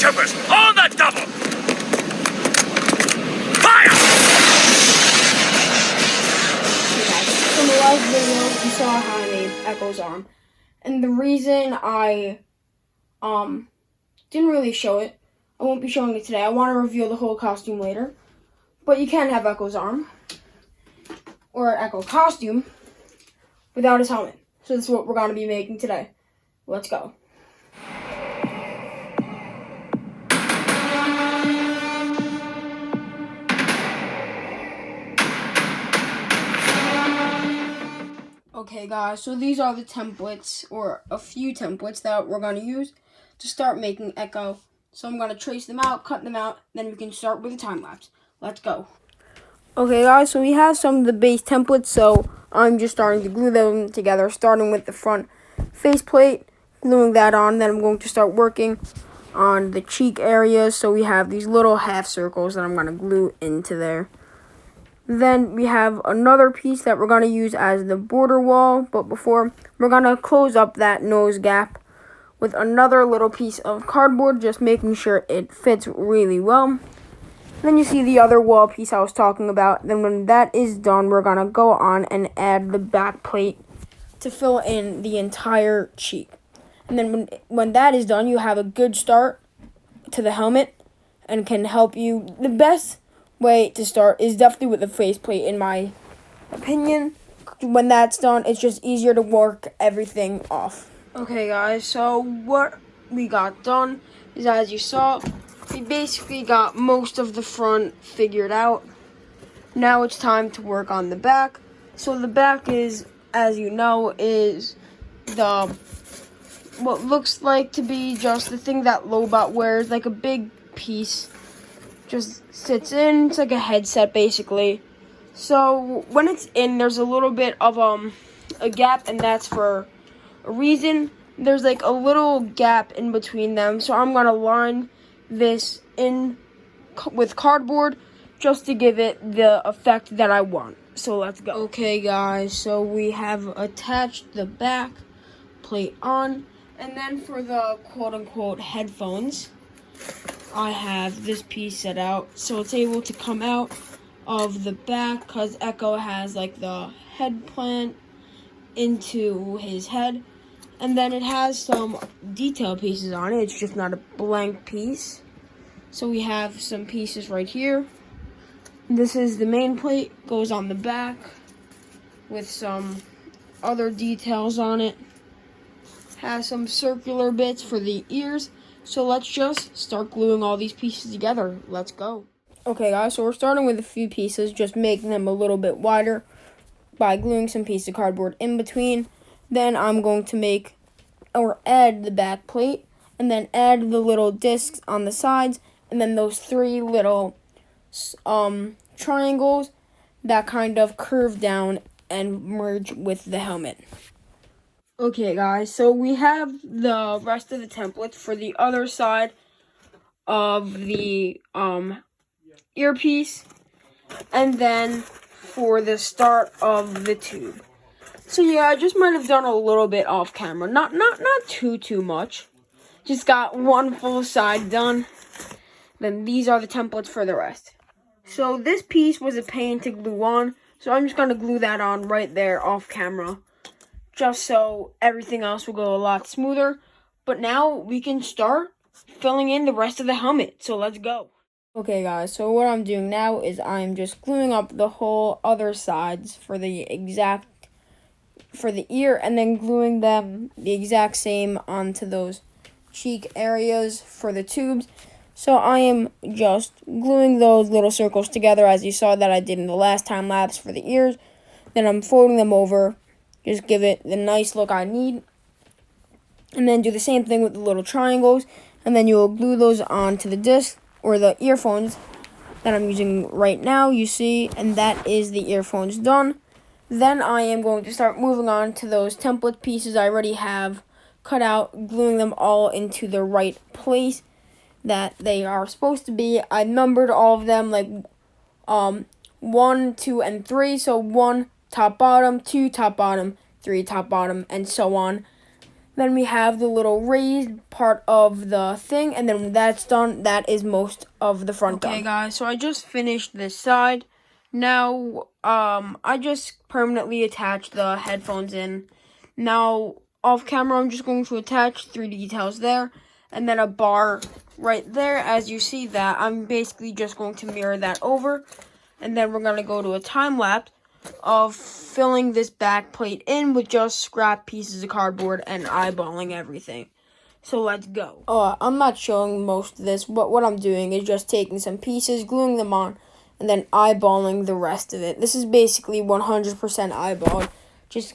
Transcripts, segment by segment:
Stormtroopers! On the double! Fire! From the last video, you saw how I made Echo's arm. And the reason I didn't really show it, I won't be showing it today. I want to reveal the whole costume later. But you can have Echo's arm, or an Echo costume, without his helmet. So this is what we're going to be making today. Let's go. Okay guys, so these are the templates, or a few templates that we're going to use to start making Echo. So I'm going to trace them out, cut them out, then we can start with a time lapse. Let's go. Okay guys, so we have some of the base templates, so I'm just starting to glue them together, starting with the front faceplate, gluing that on, then I'm going to start working on the cheek areas. So we have these little half circles that I'm going to glue into there. Then we have another piece that we're going to use as the border wall, but before, we're going to close up that nose gap with another little piece of cardboard, just making sure it fits really well. Then you see the other wall piece I was talking about. Then when that is done, we're going to go on and add the back plate to fill in the entire cheek. And then when that is done, you have a good start to the helmet and can help you. The best way to start is definitely with the faceplate, in my opinion. When that's done, it's just easier to work everything off. Okay guys, so what we got done is, as you saw, we basically got most of the front figured out. Now it's time to work on the back. So the back is, as you know, is what looks like to be just the thing that Lobot wears, like a big piece. Just sits in. It's like a headset basically. So when it's in, there's a little bit of a gap, and that's for a reason. There's like a little gap in between them, so I'm gonna line this in with cardboard just to give it the effect that I want. So let's go. Okay guys, so we have attached the back plate on, and then for the quote-unquote headphones, I have this piece set out so it's able to come out of the back, because Echo has like the head plant into his head, and then it has some detail pieces on it. It's just not a blank piece. So we have some pieces right here. This is the main plate, goes on the back with some other details on it. Has some circular bits for the ears. So let's just start gluing all these pieces together. Let's go. Okay guys, so we're starting with a few pieces, just making them a little bit wider by gluing some pieces of cardboard in between. Then I'm going to make or add the back plate, and then add the little discs on the sides, and then those three little triangles that kind of curve down and merge with the helmet. Okay guys, so we have the rest of the templates for the other side of the earpiece, and then for the start of the tube. So yeah, I just might have done a little bit off camera, not too much. Just got one full side done. Then these are the templates for the rest. So this piece was a pain to glue on, so I'm just gonna glue that on right there off camera, just so everything else will go a lot smoother. But now we can start filling in the rest of the helmet, so let's go. Okay guys, so what I'm doing now is I'm just gluing up the whole other sides for the ear, and then gluing them the exact same onto those cheek areas for the tubes. So I am just gluing those little circles together, as you saw that I did in the last time lapse for the ears. Then I'm folding them over, just give it the nice look I need. And then do the same thing with the little triangles, and then you will glue those onto the disc, or the earphones that I'm using right now, you see, and that is the earphones done. Then I am going to start moving on to those template pieces I already have cut out, gluing them all into the right place that they are supposed to be. I numbered all of them like 1, 2, and 3. So 1 top bottom, 2 top bottom, 3 top bottom, and so on. Then we have the little raised part of the thing, and then when that's done, that is most of the front done. Okay, guys, so I just finished this side. Now, I just permanently attached the headphones in. Now, off camera, I'm just going to attach 3 details there, and then a bar right there. As you see that, I'm basically just going to mirror that over, and then we're going to go to a time lapse of filling this back plate in with just scrap pieces of cardboard and eyeballing everything. So let's go. I'm not showing most of this, but what I'm doing is just taking some pieces, gluing them on, and then eyeballing the rest of it. This is basically 100% eyeballed. Just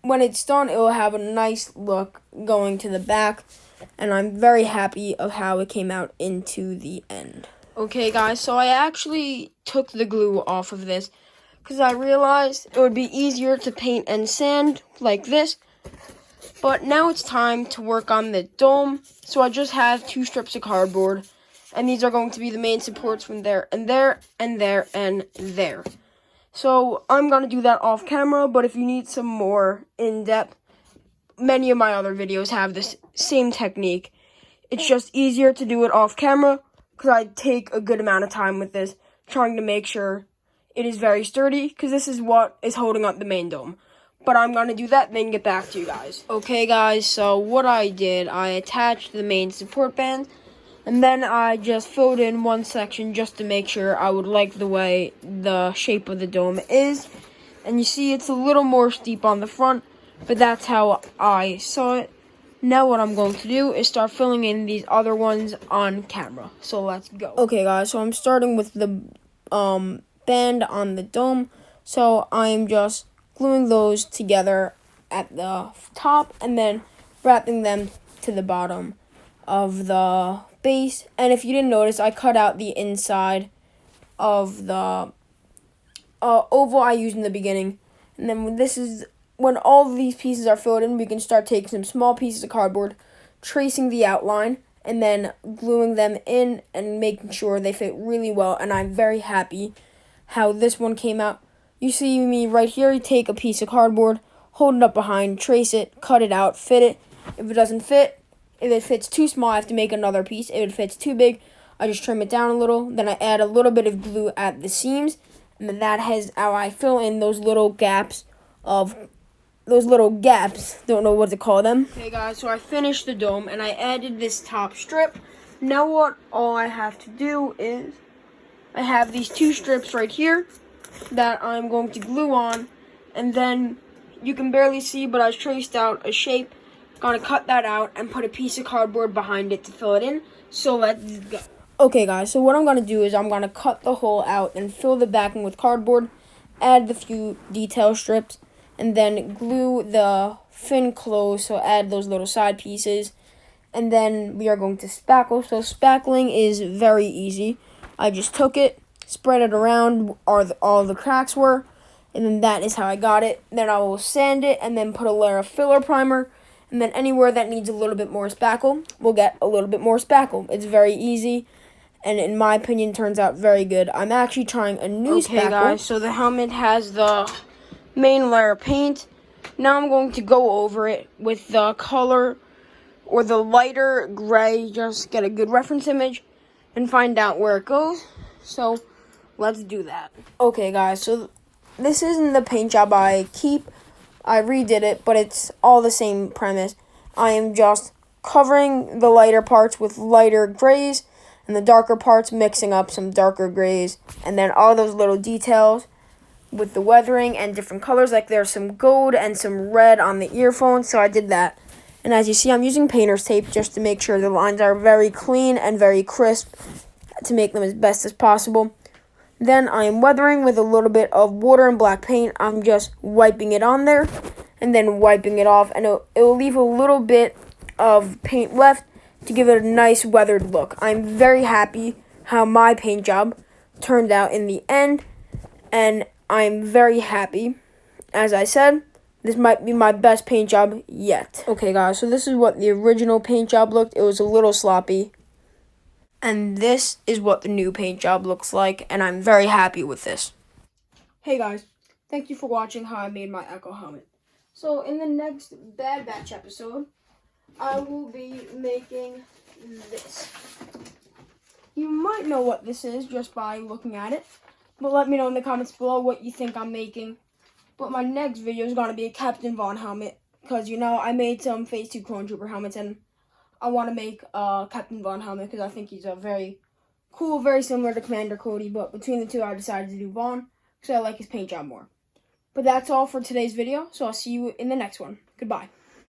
when it's done, it will have a nice look going to the back, and I'm very happy of how it came out into the end. Okay, guys, so I actually took the glue off of this because I realized it would be easier to paint and sand like this. But now it's time to work on the dome. So I just have 2 strips of cardboard, and these are going to be the main supports from there and there and there and there. So I'm going to do that off camera, but if you need some more in-depth, many of my other videos have this same technique. It's just easier to do it off camera because I take a good amount of time with this, trying to make sure it is very sturdy, because this is what is holding up the main dome. But I'm going to do that, then get back to you guys. Okay, guys, so what I did, I attached the main support band, and then I just filled in one section just to make sure I would like the way the shape of the dome is. And you see it's a little more steep on the front, but that's how I saw it. Now what I'm going to do is start filling in these other ones on camera. So let's go. Okay, guys, so I'm starting with the band on the dome. So I'm just gluing those together at the top and then wrapping them to the bottom of the base. And if you didn't notice, I cut out the inside of the oval I used in the beginning. And then when all of these pieces are filled in, we can start taking some small pieces of cardboard, tracing the outline, and then gluing them in and making sure they fit really well. And I'm very happy how this one came out. You see me right here, you take a piece of cardboard, hold it up behind, trace it, cut it out, fit it. If it doesn't fit, if it fits too small, I have to make another piece. If it fits too big, I just trim it down a little. Then I add a little bit of glue at the seams, and then that has how I fill in those little gaps. Don't know what to call them. Okay, guys, so I finished the dome, and I added this top strip. Now all I have to do is, I have these 2 strips right here that I'm going to glue on, and then you can barely see, but I traced out a shape. Gonna cut that out and put a piece of cardboard behind it to fill it in. So let's go. Okay, guys, so what I'm gonna do is I'm gonna cut the hole out and fill the backing with cardboard, add the few detail strips, and then glue the fin closed, so add those little side pieces. And then we are going to spackle. So spackling is very easy. I just took it, spread it around all the cracks were, and then that is how I got it. Then I will sand it and then put a layer of filler primer, and then anywhere that needs a little bit more spackle, we'll get a little bit more spackle. It's very easy, and in my opinion, turns out very good. I'm actually trying a new spackle. Okay, guys, so the helmet has the main layer of paint. Now I'm going to go over it with the color or the lighter gray, just get a good reference image and find out where it goes. So let's do that. Okay, guys, so this isn't the paint job I keep. I redid it, but it's all the same premise. I am just covering the lighter parts with lighter grays and the darker parts mixing up some darker grays, and then all those little details with the weathering and different colors, like there's some gold and some red on the earphones, so I did that. And as you see, I'm using painter's tape just to make sure the lines are very clean and very crisp to make them as best as possible. Then I am weathering with a little bit of water and black paint. I'm just wiping it on there and then wiping it off, and it will leave a little bit of paint left to give it a nice weathered look. I'm very happy how my paint job turned out in the end, and I'm very happy. As I said, this might be my best paint job yet. Okay, guys, so this is what the original paint job looked. It was a little sloppy. And this is what the new paint job looks like, and I'm very happy with this. Hey, guys. Thank you for watching how I made my Echo helmet. So in the next Bad Batch episode, I will be making this. You might know what this is just by looking at it, but let me know in the comments below what you think I'm making. But my next video is going to be a Captain Vaughn helmet, because, you know, I made some Phase 2 Clone Trooper helmets, and I want to make a Captain Vaughn helmet, because I think he's a very cool, very similar to Commander Cody, but between the two, I decided to do Vaughn, because I like his paint job more. But that's all for today's video, so I'll see you in the next one. Goodbye.